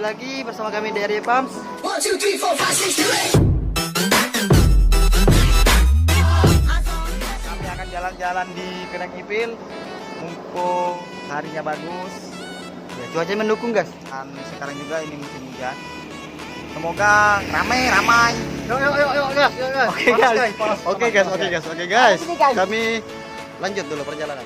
lagi bersama kami dari Pams. Kami akan jalan-jalan di Kedang Ipil. Mumpung harinya bagus. Ya, cuaca mendukung, guys. Dan sekarang juga ini musim hujan. Semoga ramai. Yuk, guys. Oke guys. Kami lanjut dulu perjalanan.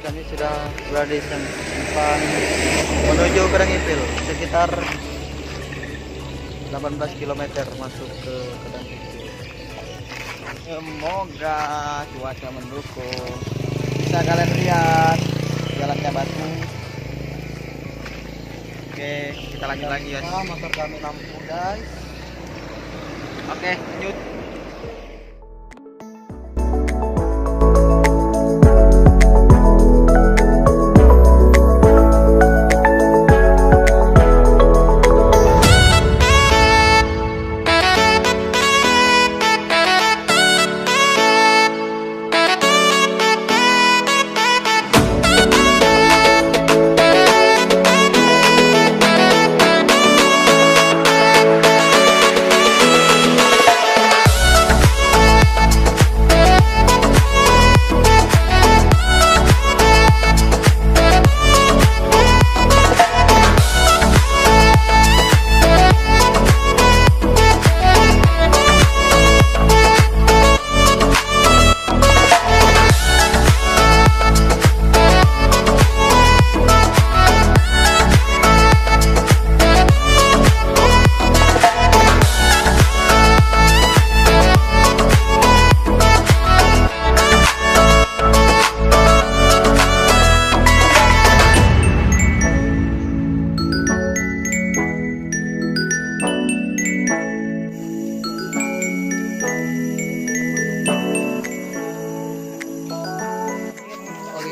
Kami sudah berada di Saran menuju Kedang Ipil, sekitar 18 km masuk ke Kedang Ipil. Semoga cuaca mendukung. Bisa kalian lihat jalannya batu. Oke, kita lanjut lagi guys. Motor kami lampu guys. Oke, lanjut.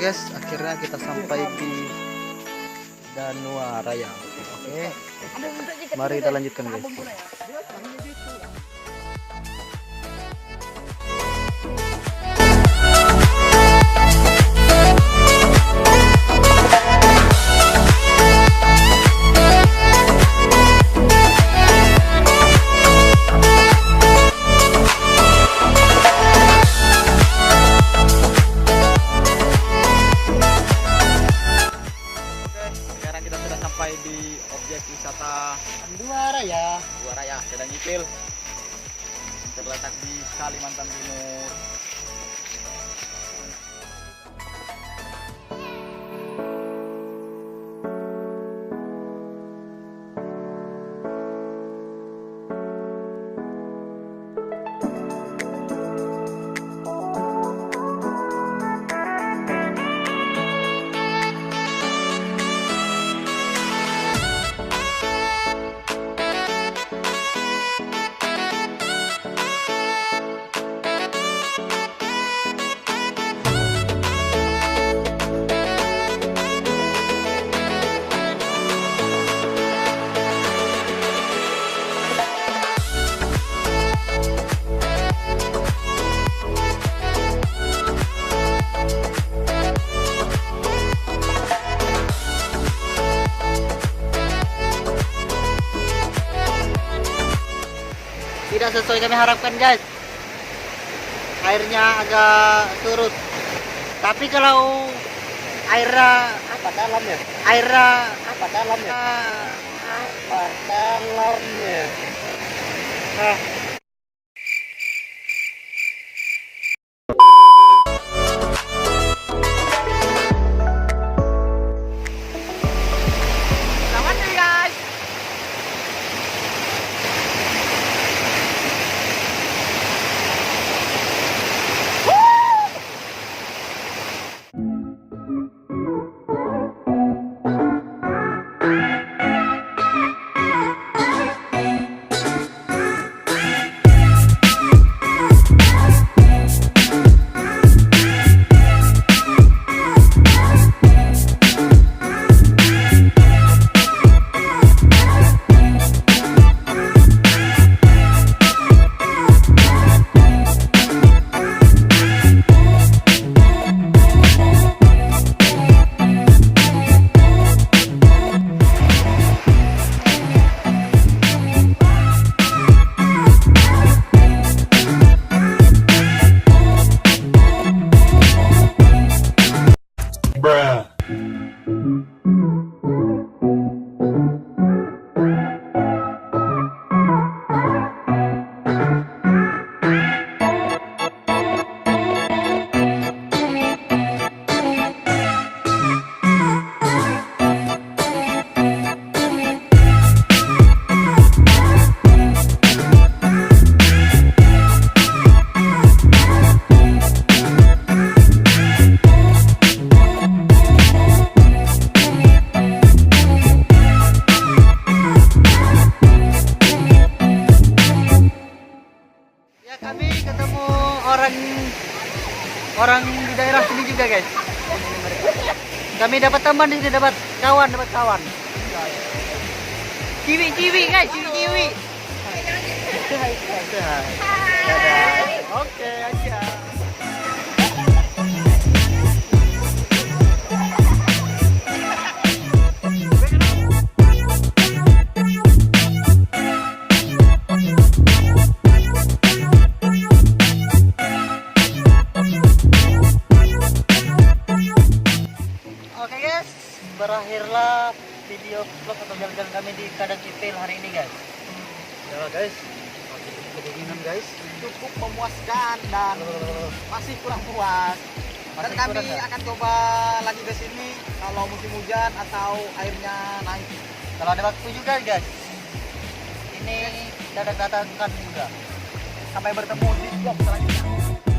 Guys, akhirnya kita sampai di Kandua Raya. Oke, mari kita lanjutkan guys. Sampai di objek wisata Kandua Raya, Kedang Ipil, terletak di Kalimantan Timur. Tidak sesuai kami harapkan guys, airnya agak surut. Tapi kalau airnya apa dalamnya? Selamat nih guys. tambahan di sini dapat kawan. Kiwi guys, kiwi. Oke aja. Oke guys, berakhirlah video vlog atau jalan-jalan kami di Kedang Ipil hari ini guys. Ya guys, kedinginan guys, cukup memuaskan dan masih kurang puas. Dan kami akan coba lagi ke sini kalau musim hujan atau airnya naik. Kalau ada waktu juga guys. Ini datang juga. Sampai bertemu di vlog selanjutnya.